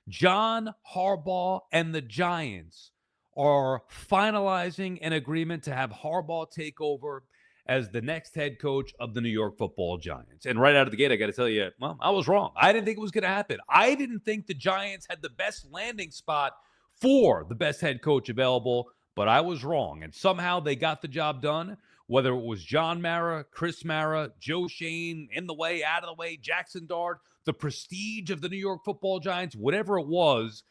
John Harbaugh and the Giants are finalizing an agreement to have Harbaugh take over as the next head coach of the New York Football Giants. And right out of the gate, I got to tell you, well, I was wrong. I didn't think it was going to happen. I didn't think the Giants had the best landing spot for the best head coach available, but I was wrong. And somehow they got the job done, whether it was John Mara, Chris Mara, Joe Shane, in the way, out of the way, Jackson Dart, the prestige of the New York Football Giants, whatever it was,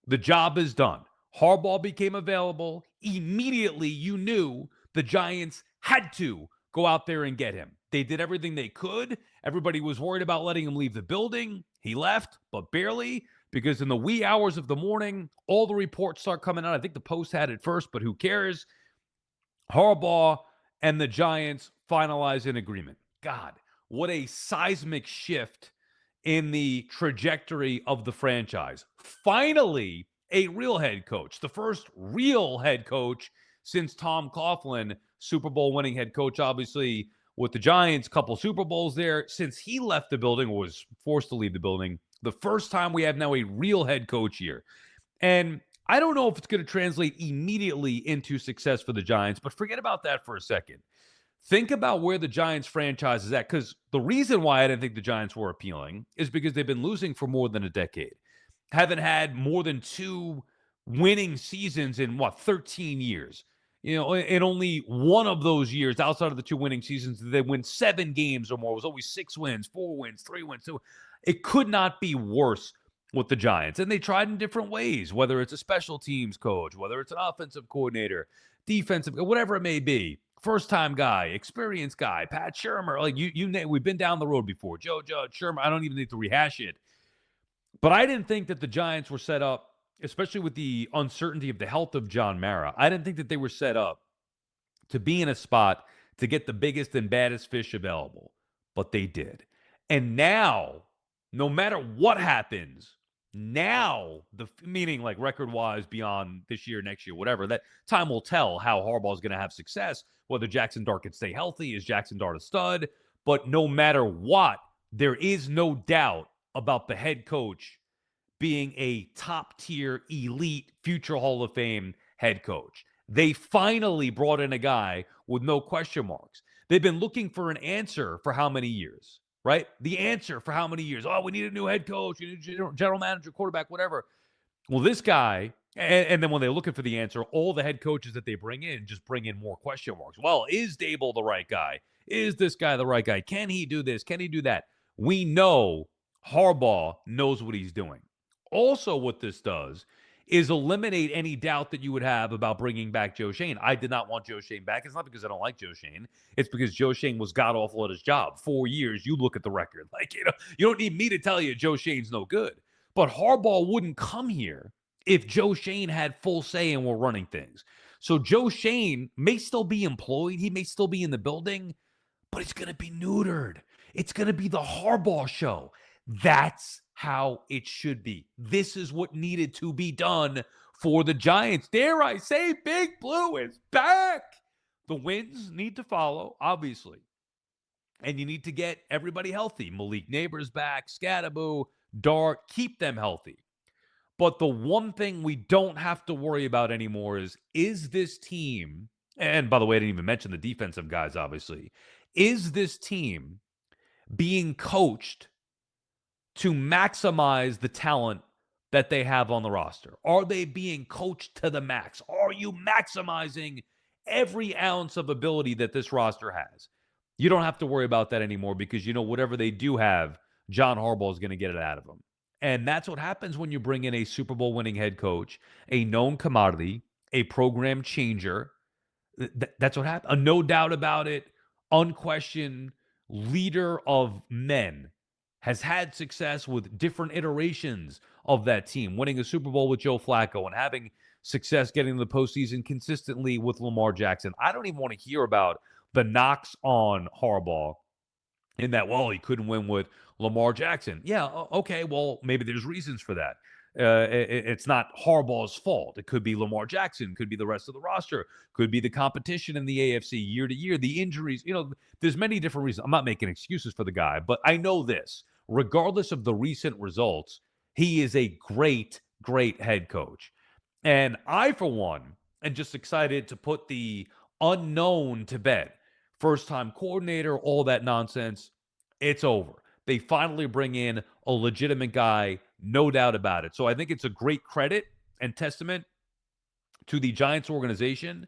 the job is done. Harbaugh became available. Immediately, you knew the Giants had to go out there and get him. They did everything they could. Everybody was worried about letting him leave the building. He left, but barely, because in the wee hours of the morning, all the reports start coming out. I think the Post had it first, but who cares? Harbaugh and the Giants finalize an agreement. God, what a seismic shift in the trajectory of the franchise. Finally, a real head coach, the first real head coach since Tom Coughlin, Super Bowl winning head coach, obviously, with the Giants, couple Super Bowls there. Since he left the building, or was forced to leave the building, the first time we have now a real head coach here. And I don't know if it's going to translate immediately into success for the Giants, but forget about that for a second. Think about where the Giants franchise is at, because the reason why I didn't think the Giants were appealing is because they've been losing for more than a decade. Haven't had more than 2 winning seasons in, 13 years. You know, in only one of those years, outside of the 2 winning seasons, they win 7 games or more. It was always 6 wins, 4 wins, 3 wins. So it could not be worse with the Giants. And they tried in different ways, whether it's a special teams coach, whether it's an offensive coordinator, defensive, whatever it may be. First-time guy, experienced guy, Pat Shurmur. Like we've been down the road before. Joe Judge, Shurmur. I don't even need to rehash it. But I didn't think that the Giants were set up, especially with the uncertainty of the health of John Mara. I didn't think that they were set up to be in a spot to get the biggest and baddest fish available. But they did. And now, no matter what happens, now, meaning like record-wise beyond this year, next year, whatever, that time will tell how Harbaugh is going to have success, whether Jackson Dart can stay healthy. Is Jackson Dart a stud? But no matter what, there is no doubt about the head coach being a top-tier, elite, future Hall of Fame head coach. They finally brought in a guy with no question marks. They've been looking for an answer for how many years? Right? The answer for how many years? Oh, we need a new head coach, we need a general manager, quarterback, whatever. Well, this guy, and then when they're looking for the answer, all the head coaches that they bring in just bring in more question marks. Well, is Dable the right guy? Is this guy the right guy? Can he do this? Can he do that? We know Harbaugh knows what he's doing. Also, what this does is eliminate any doubt that you would have about bringing back Joe Shane. I did not want Joe Shane back. It's not because I don't like Joe Shane. It's because Joe Shane was god-awful at his job. 4 years, you look at the record. Like, you don't need me to tell you Joe Shane's no good. But Harbaugh wouldn't come here if Joe Shane had full say and were running things. So Joe Shane may still be employed. He may still be in the building, but it's going to be neutered. It's going to be the Harbaugh show. That's how it should be. This is what needed to be done for the Giants. Dare I say, Big Blue is back. The wins need to follow, obviously. And you need to get everybody healthy. Malik Neighbors back, Scattaboo, Dart, keep them healthy. But the one thing we don't have to worry about anymore is this team, and by the way, I didn't even mention the defensive guys, obviously, is this team being coached to maximize the talent that they have on the roster? Are they being coached to the max? Are you maximizing every ounce of ability that this roster has? You don't have to worry about that anymore because you know whatever they do have, John Harbaugh is going to get it out of them. And that's what happens when you bring in a Super Bowl winning head coach, a known commodity, a program changer. That's what happened. No doubt about it, unquestioned leader of men, has had success with different iterations of that team, winning a Super Bowl with Joe Flacco and having success getting to the postseason consistently with Lamar Jackson. I don't even want to hear about the knocks on Harbaugh in that, well, he couldn't win with Lamar Jackson. Yeah, okay, well, maybe there's reasons for that. It's not Harbaugh's fault. It could be Lamar Jackson, could be the rest of the roster, could be the competition in the AFC year to year, the injuries. There's many different reasons. I'm not making excuses for the guy, but I know this. Regardless of the recent results, He is a great, great head coach. And I, for one, am just excited to put the unknown to bed. First time coordinator, all that nonsense. It's over. They finally bring in a legitimate guy, no doubt about it. So I think it's a great credit and testament to the Giants organization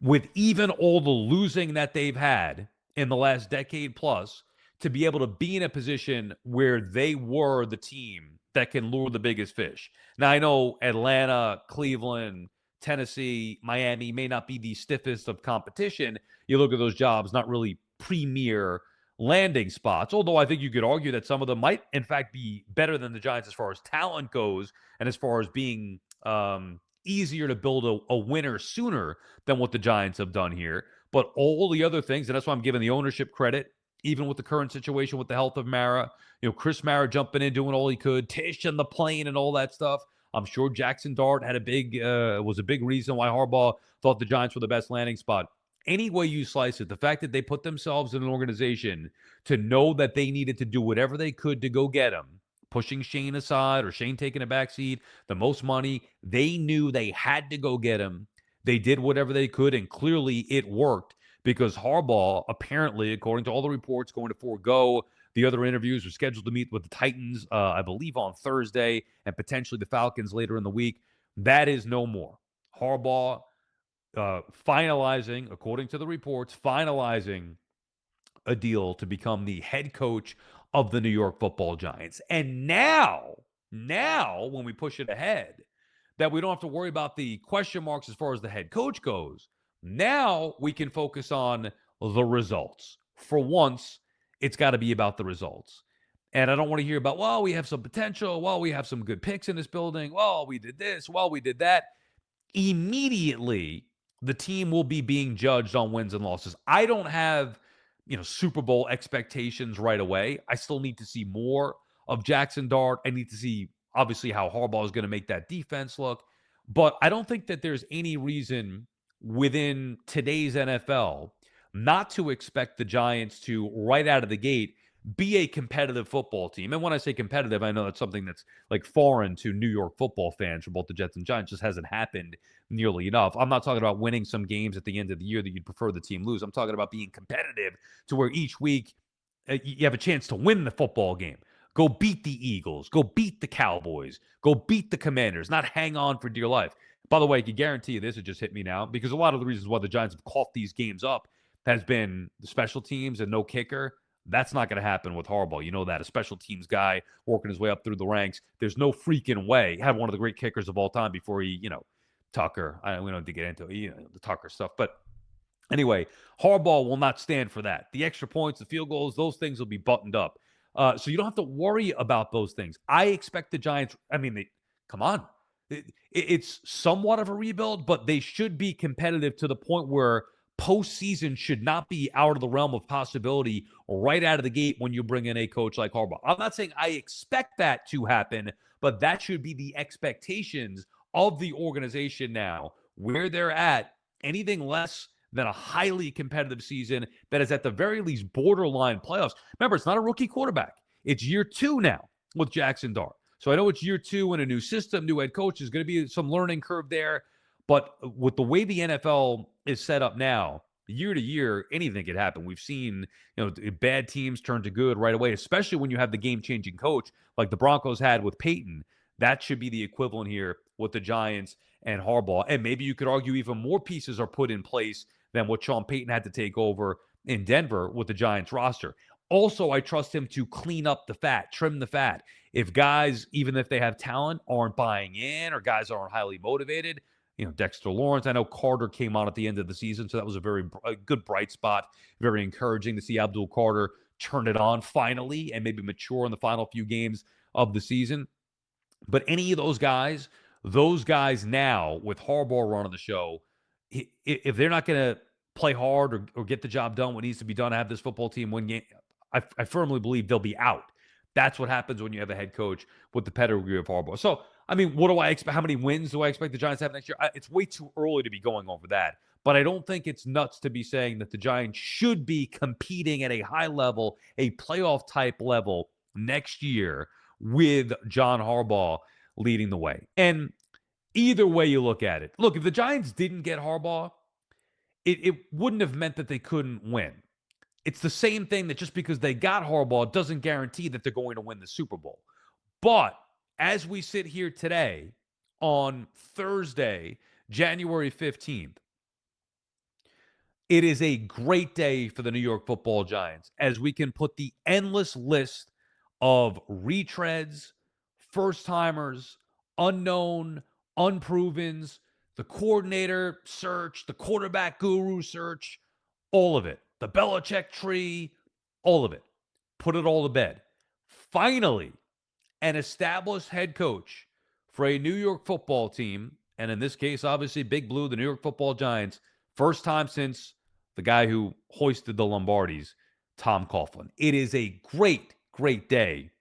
with even all the losing that they've had in the last decade plus, to be able to be in a position where they were the team that can lure the biggest fish. Now, I know Atlanta, Cleveland, Tennessee, Miami may not be the stiffest of competition. You look at those jobs, not really premier landing spots, although I think you could argue that some of them might, in fact, be better than the Giants as far as talent goes and as far as being easier to build a winner sooner than what the Giants have done here. But all the other things, and that's why I'm giving the ownership credit, even with the current situation with the health of Mara, Chris Mara jumping in, doing all he could, Tish and the plane and all that stuff. I'm sure Jackson Dart had was a big reason why Harbaugh thought the Giants were the best landing spot. Any way you slice it, the fact that they put themselves in an organization to know that they needed to do whatever they could to go get him, pushing Shane aside or Shane taking a backseat, the most money, they knew they had to go get him. They did whatever they could, and clearly it worked because Harbaugh, apparently, according to all the reports, going to forego the other interviews. Are scheduled to meet with the Titans, I believe, on Thursday, and potentially the Falcons later in the week. That is no more. Harbaugh finalizing, according to the reports, finalizing a deal to become the head coach of the New York Football Giants. And now, when we push it ahead, that we don't have to worry about the question marks as far as the head coach goes. Now we can focus on the results. For once, it's got to be about the results. And I don't want to hear about, well, we have some potential. Well, we have some good picks in this building. Well, we did this. Well, we did that. Immediately, the team will be being judged on wins and losses. I don't have, Super Bowl expectations right away. I still need to see more of Jackson Dart. I need to see, obviously, how Harbaugh is going to make that defense look. But I don't think that there's any reason within today's NFL not to expect the Giants to, right out of the gate, be a competitive football team. And when I say competitive, I know that's something that's like foreign to New York football fans for both the Jets and Giants. Just hasn't happened nearly enough. I'm not talking about winning some games at the end of the year that you'd prefer the team lose. I'm talking about being competitive to where each week you have a chance to win the football game. Go beat the Eagles. Go beat the Cowboys. Go beat the Commanders. Not hang on for dear life. By the way, I can guarantee you this, it just hit me now, because a lot of the reasons why the Giants have coughed these games up has been the special teams and no kicker. That's not going to happen with Harbaugh. You know that. A special teams guy working his way up through the ranks. There's no freaking way. He had one of the great kickers of all time before he, Tucker. We don't have to get into the Tucker stuff. But anyway, Harbaugh will not stand for that. The extra points, the field goals, those things will be buttoned up. So you don't have to worry about those things. I expect the Giants, come on. It's somewhat of a rebuild, but they should be competitive to the point where postseason should not be out of the realm of possibility right out of the gate when you bring in a coach like Harbaugh. I'm not saying I expect that to happen, but that should be the expectations of the organization now, where they're at. Anything less than a highly competitive season that is at the very least borderline playoffs. Remember, it's not a rookie quarterback. It's year 2 now with Jackson Dart. So I know it's year 2 in a new system, new head coach. There's going to be some learning curve there. But with the way the NFL is set up now, year to year, anything could happen. We've seen, bad teams turn to good right away, especially when you have the game-changing coach like the Broncos had with Peyton. That should be the equivalent here with the Giants and Harbaugh. And maybe you could argue even more pieces are put in place than what Sean Payton had to take over in Denver with the Giants roster. Also, I trust him to clean up the fat, trim the fat. If guys, even if they have talent, aren't buying in or guys aren't highly motivated, Dexter Lawrence. I know Carter came on at the end of the season, so that was a good bright spot. Very encouraging to see Abdul Carter turn it on finally and maybe mature in the final few games of the season. But any of those guys now with Harbaugh running the show, if they're not going to play hard or get the job done, what needs to be done to have this football team win game, I firmly believe they'll be out. That's what happens when you have a head coach with the pedigree of Harbaugh. So, what do I expect? How many wins do I expect the Giants to have next year? It's way too early to be going over that. But I don't think it's nuts to be saying that the Giants should be competing at a high level, a playoff type level next year, with John Harbaugh leading the way. And either way you look at it, look, if the Giants didn't get Harbaugh, it wouldn't have meant that they couldn't win. It's the same thing that just because they got Harbaugh doesn't guarantee that they're going to win the Super Bowl. But as we sit here today on Thursday, January 15th, it is a great day for the New York Football Giants as we can put the endless list of retreads, first-timers, unknown, unprovens, the coordinator search, the quarterback guru search, all of it. The Belichick tree, all of it. Put it all to bed. Finally, an established head coach for a New York football team, and in this case, obviously, Big Blue, the New York Football Giants, first time since the guy who hoisted the Lombardis, Tom Coughlin. It is a great, great day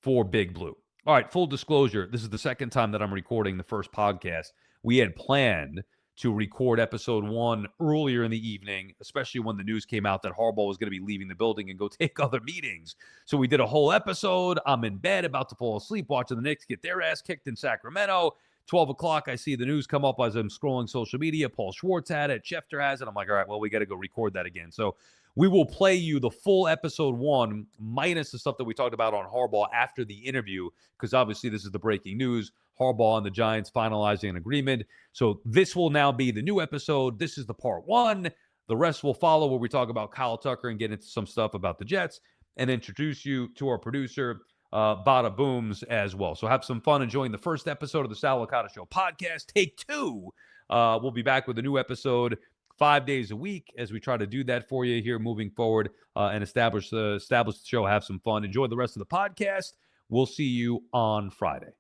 for Big Blue. All right, full disclosure, this is the second time that I'm recording the first podcast. We had planned to record episode 1 earlier in the evening, especially when the news came out that Harbaugh was going to be leaving the building and go take other meetings. So we did a whole episode. I'm in bed, about to fall asleep, watching the Knicks get their ass kicked in Sacramento. 12 o'clock, I see the news come up as I'm scrolling social media. Paul Schwartz had it. Schefter has it. I'm like, all right, well, we got to go record that again. So we will play you the full episode 1 minus the stuff that we talked about on Harbaugh after the interview, because obviously this is the breaking news. Harbaugh and the Giants finalizing an agreement. So this will now be the new episode. This is the part 1. The rest will follow where we talk about Kyle Tucker and get into some stuff about the Jets and introduce you to our producer, Bada Booms, as well. So have some fun enjoying the first episode of the Sal Licata Show podcast. Take 2. We'll be back with a new episode 5 days a week as we try to do that for you here moving forward and establish the show, have some fun. Enjoy the rest of the podcast. We'll see you on Friday.